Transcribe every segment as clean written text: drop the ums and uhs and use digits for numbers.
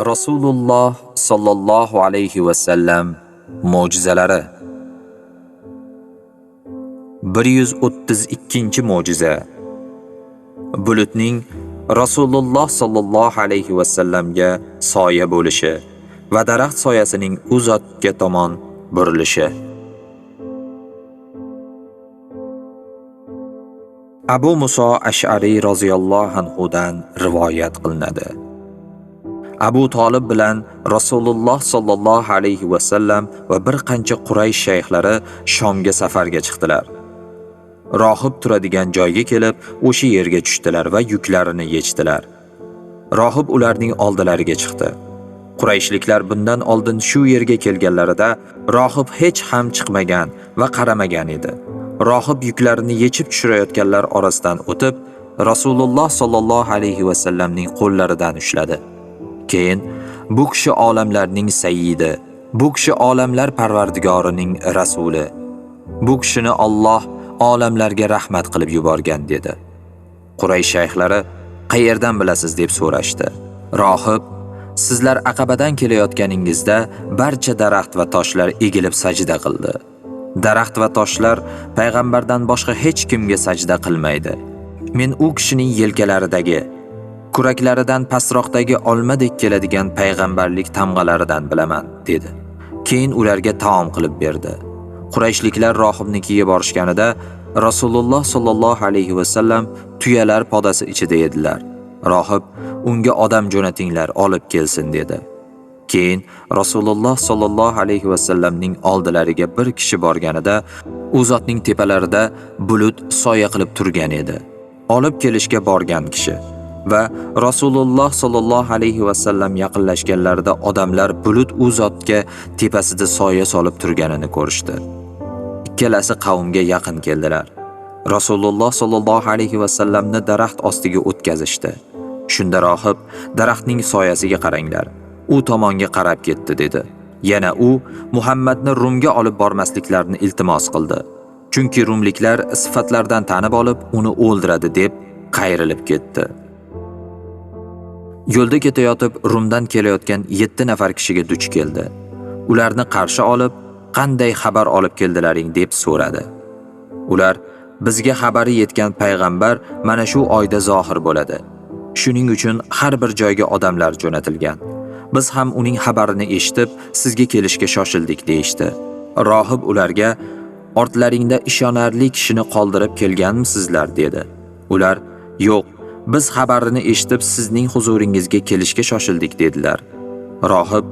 Rasululloh sallallohu alayhi va sallam mo'jizalari. 132-mo'jiza. Bulutning Rasululloh sallallohu alayhi va sallamga soya bo'lishi va daraxt soyasining u zotga tomon burilishi. Abu Muso Ash'ari roziyallohu anhu dan rivoyat qilinadi. Abu Talib bilan Rasululloh sallallohu alayhi va sallam va bir qancha Quraysh shayxlari Shomga safarga chiqdilar. Rohib turadigan joyga kelib, o'sha yerga tushdilar va yuklarini yechdilar. Rohib ularning oldilariga chiqdi. Qurayshliklar bundan oldin shu yerga kelganlarida rohib hech ham chiqmagan va qaramagan edi. Rohib yuklarini yechib tushirayotganlar orasidan o'tib, Rasululloh sallallohu alayhi va sallamning qo'llaridan ushladi. Keyin bu kishi olamlarning sayyidi, bu kishi olamlar parvardigorining rasuli. Bu kishini Alloh olamlarga rahmat qilib yuborgan dedi. Quraysh shayxlari qayerdan bilasiz deb so'rashdi. Rohib, sizlar Aqabadan kelayotganingizda barcha daraxt va toshlar egilib sajda qildi. Daraxt va toshlar payg'ambardan boshqa hech kimga sajda qilmaydi. Men u kishining yelkalaridagi, kuraklaridan pastroqdagi olmadek keladigan payg'ambarlik tamg'alaridan bilaman, dedi. Keyin ularga taom qilib berdi. Qurayshliklar rohibnikiga borishganida Rasululloh sallallohu alayhi va sallam tuyalar podasi ichida edilar. Rohib unga odam jo'natinglar, olib kelsin dedi. Keyin Rasululloh sallallohu alayhi va sallamning oldilariga bir kishi borganida u zotning tepalarida bulut soya qilib turgan edi. Olib kelishga borgan kishi va Rasululloh sallallohu alayhi va sallam yaqinlashganlarida odamlar bulut u zotga tepasida soya solib turganini ko'rishdi. Ikkalasi qavmga yaqin keldilar. Rasululloh sallallohu alayhi va sallamni daraxt ostiga o'tkazishdi. Shunda rohib daraxtning soyasiga qaranglar, u tomonga qarab ketdi dedi. Yana u Muhammadni Rumga olib bormasliklarini iltimos qildi. Chunki rumliklar sifatlardan tanib olib uni o'ldiradi deb qayrilib ketdi. Yo'lda ketayotib Rumdan kelayotgan 7 nafar kishiga duch keldi. Ularni qarshi olib, qanday xabar olib keldilaring deb so'radi. Ular, bizga xabari yetgan payg'ambar mana shu oyda zohir bo'ladi. Shuning uchun har bir joyga odamlar jo'natilgan. Biz ham uning xabarini eshitib, sizga kelishga shoshildik deyishdi. Rohib ularga, ortlaringda ishonarli kishini qoldirib kelganmisizlar dedi. Ular, yo'q, biz xabarini eshitib sizning huzuringizga kelishga shoshildik dedilar. Rohib,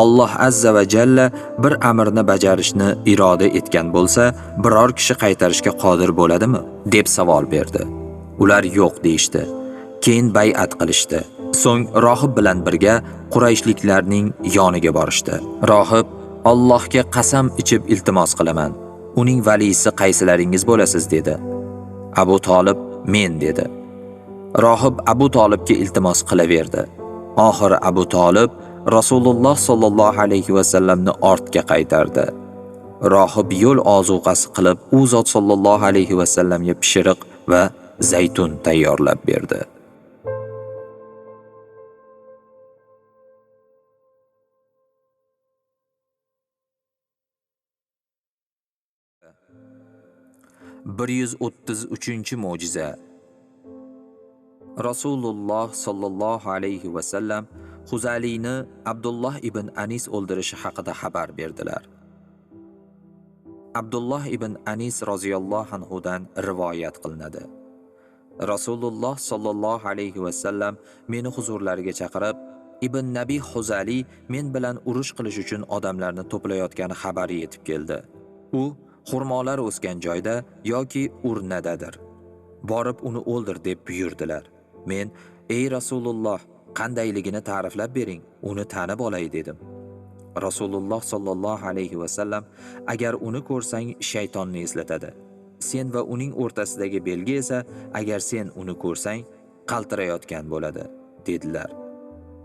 Alloh azza va jalla bir amrni bajarishni iroda etgan bo'lsa, biror kishi qaytarishga qodir bo'ladimi? Deb savol berdi. Ular yo'q deyishdi. Keyin bay'at qilishdi. So'ng rohib bilan birga Qurayshliklarning yoniga borishdi. Rohib, Allohga qasam ichib iltimos qilaman. Uning valisi qaysilaringiz bo'lasiz dedi. Abu Talib, men dedi. Rohib Abu Talibga iltimos qilaverdi. Oxiri Abu Talib Rasululloh sallallohu alayhi va sallamni ortga qaytardi. Rohib yo'l ozuqasi qilib, u zot sallallohu alayhi va sallamga pishiriq va zaytun tayyorlab berdi. Bir 133-mo'jiza. Rasululloh sallallohu alayhi va sallam Huzaliyni Abdulloh ibn Anis o'ldirishi haqida xabar berdilar. Abdulloh ibn Anis roziyallohu anhu dan rivoyat qilinadi. Rasululloh sallallohu alayhi va sallam meni huzurlariga chaqirib, Ibn Nabi Huzali men bilan urush qilish uchun odamlarni to'playotgani xabari yetib keldi. U xurmolar o'sgan joyda yoki urnadadir. Borib uni o'ldir deb buyurdilar. Men, ey Rasululloh, qandayligini ta'riflab bering, uni tanib olay dedim. Rasululloh sallallohu alayhi va sallam, agar uni ko'rsang shaytonni eslatadi. Sen va uning o'rtasidagi belgi esa agar sen uni ko'rsang qaltirayotgan bo'ladi, dedilar.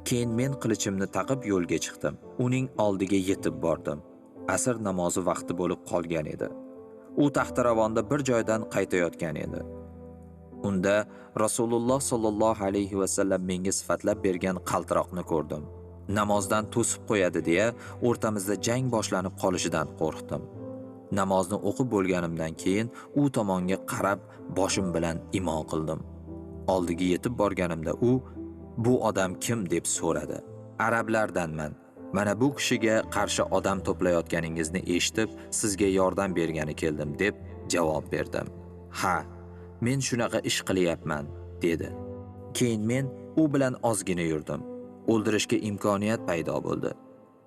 Keyin men qilichimni taqib yo'lga chiqdim. Uning oldiga yetib bordim. Asr namozi vaqti bo'lib qolgan edi. U taxtaravonda bir joydan qaytayotgan edi. Unda Rasululloh sallallohu alayhi va sallam menga sifatlab bergan qaltiroqni ko'rdim. Namozdan to'sib qo'yadi deya o'rtamizda jang boshlanib qolishidan qo'rqdim. Namozni o'qib bo'lganimdan keyin u tomonga qarab boshim bilan imo qildim. Oldiga yetib borganimda u "Bu odam kim?" deb so'radi. "Arablardanman. Mana bu kishiga qarshi odam to'playotganingizni eshitib, sizga yordam bergani keldim" deb javob berdim. "Ha, men shunaqa ish qilyapman" dedi. Keyin men u bilan ozgina yurdim. O'ldirishga imkoniyat paydo bo'ldi.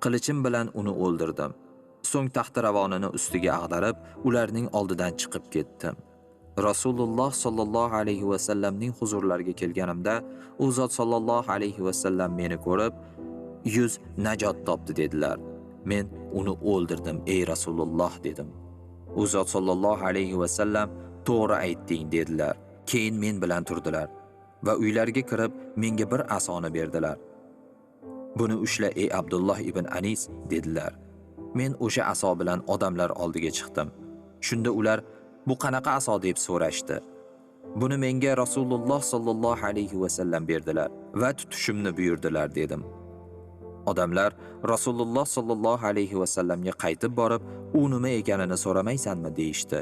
Qilichim bilan uni o'ldirdim. So'ng taxtiravonini ustiga ag'darib, ularning oldidan chiqib ketdim. Rasululloh sallallohu alayhi va sallamning huzurlariga kelganimda, u zot sallallohu alayhi va sallam meni ko'rib, "Yuz najot topdi" dedilar. Men "Uni o'ldirdim, ey Rasululloh" dedim. U zot sallallohu alayhi va sallam "To'g'ri aytding" dedilar. Keyin men bilan turdilar va uylariga kirib menga bir asoni berdilar. "Buni ushla ey Abdulloh ibn Anis" dedilar. Men o'sha aso bilan odamlar oldiga chiqdim. Shunda ular "Bu qanaqa aso?" deb so'rashdi. "Buni menga Rasululloh sallallohu alayhi va sallam berdilar va tutishimni buyurdilar" dedim. Odamlar Rasululloh sallallohu alayhi va sallamga qaytib borib, "U nima ekanini so'ramaysanmi?" deyishdi.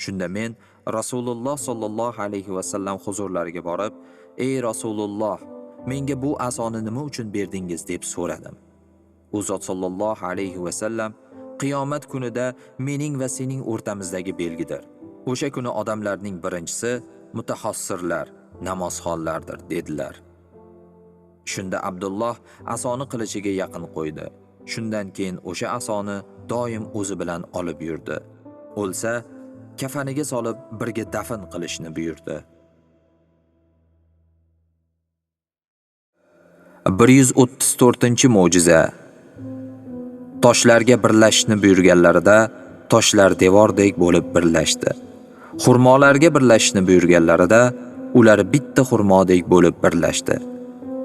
Shunda men Rasululloh sallallohu alayhi va sallam huzurlariga borib, "Ey Rasululloh, menga bu asoni nima uchun berdingiz?" deb so'radim. U zot sallallohu alayhi va sallam "Qiyomat kunida mening va sening o'rtamizdagi belgidir. O'sha kuni odamlarning birinchisi mutahassirlar, namozxonlardir" dedilar. Shunda Abdulloh asoni qilichiga yaqin qo'ydi. Shundan keyin o'sha asoni doim o'zi bilan olib yurdi. O'lsa, kafaniga solib birga dafn qilishni buyurdi. 134-mo'jiza. Toshlarga birlashishni buyurganlarida toshlar devordek bo'lib birlashdi. Xurmolarga birlashishni buyurganlarida ular bitta xurmodek bo'lib birlashdi.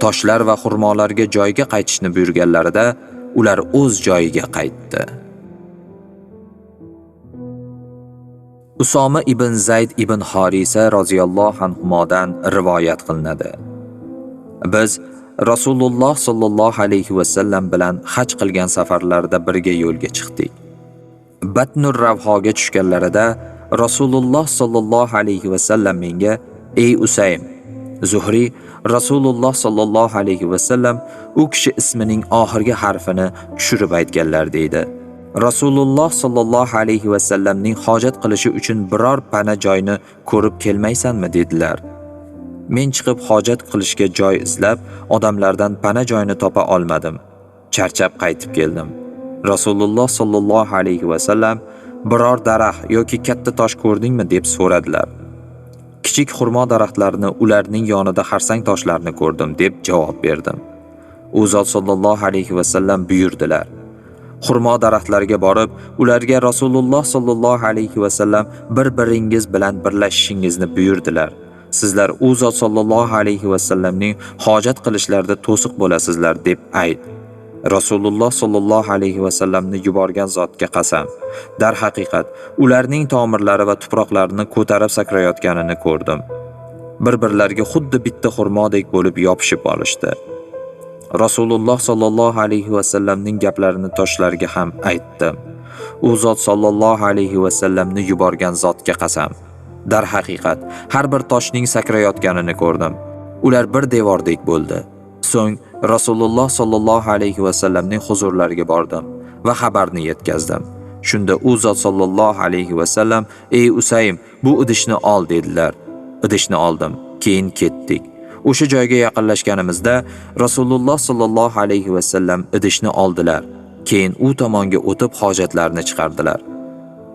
Toshlar va xurmolarga joyiga qaytishni buyurganlarida ular o'z joyiga qaytdi. Usoma ibn Zayd ibn Harisa roziyallohu anhudan rivoyat qilinadi. Biz Rasululloh sallallohu alayhi va sallam bilan haj qilgan safarlarda birga yo'lga chiqdik. Batnur Ravhoga tushganlarida Rasululloh sallallohu alayhi va sallam menga "Ey Usaym", Zuhri Rasululloh sallallohu alayhi va sallam u kishi ismining oxirgi harfini tushirib aytganlar deydi. Rasululloh sallallohu alayhi va sallamning hojat qilishi uchun biror pana joyni ko'rib kelmaysanmi dedilar. Men chiqib hojat qilishga joy izlab, odamlardan pana joyni topa olmadim. Charchab qaytib keldim. Rasululloh sallallohu alayhi va sallam biror daraxt yoki katta tosh ko'rdingmi deb so'radilar. Kichik xurmo daraxtlarini, ularning yonida xarsang toshlarni ko'rdim deb javob berdim. U zot sallallohu alayhi va sallam buyurdilar. Xurmo daraxtlariga borib, ularga Rasululloh sallallohu alayhi va sallam bir-biringiz bilan birlashishingizni buyurdilar. Sizlar u zot sallallohu alayhi va sallamning hojat qilishlarida to'siq bo'lasizlar deb ayt. Rasululloh sallallohu alayhi va sallamni yuborgan zotga qasam, dar haqiqat ularning tomirlari va tuproqlarini ko'tarib sakrayotganini ko'rdim. Bir-birlariga xuddi bitta xurmodek bo'lib yopishib olishdi. Rasululloh sallallohu alayhi va sallamning gaplarini toshlarga ham aytdim. U zot sallallohu alayhi va sallamni yuborgan zotga qasam, dar haqiqat har bir toshning sakrayotganini ko'rdim. Ular bir devordek bo'ldi. So'ng Rasululloh sallallohu alayhi va sallamning huzurlariga bordim va xabarni yetkazdim. Shunda u zot sallallohu alayhi va sallam "Ey Usaym, bu idishni ol" dedilar. Idishni oldim. Keyin ketdik. O'sha joyga yaqinlashganimizda Rasululloh sallallohu alayhi va sallam idishni oldilar. Keyin u tomonga o'tib hojatlarini chiqardilar.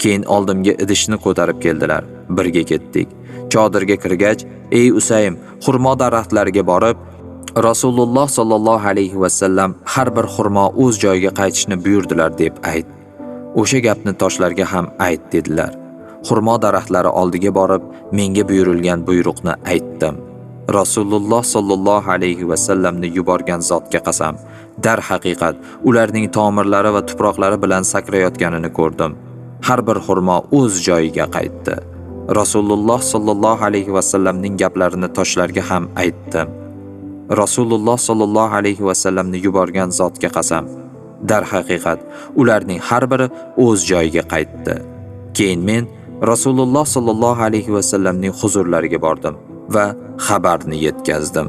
Keyin oldimga idishni ko'tarib keldilar. Birga ketdik. Chodirga kirgach, "Ey Usaym, xurmo daraxtlariga borib, Rasululloh sallallohu alayhi va sallam har bir xurmo o'z joyiga qaytishni buyurdilar" deb ayt. O'sha gapni toshlarga ham ayt dedilar. Xurmo daraxtlari oldiga borib, menga buyurilgan buyruqni aytdim. Rasululloh sallallohu alayhi va sallamni yuborgan zotga qasam, dar haqiqat ularning tomirlari va tuproqlari bilan sakrayotganini ko'rdim. Har bir xurmo o'z joyiga qaytdi. Rasululloh sallallohu alayhi va sallamning gaplarini toshlarga ham aytdim. Rasululloh sollallohu alayhi va sallamni yuborgan zotga qasam, darhaqiqat ularning har biri o'z joyiga qaytdi. Keyin men Rasululloh sollallohu alayhi va sallamning huzurlariga bordim va xabarni yetkazdim.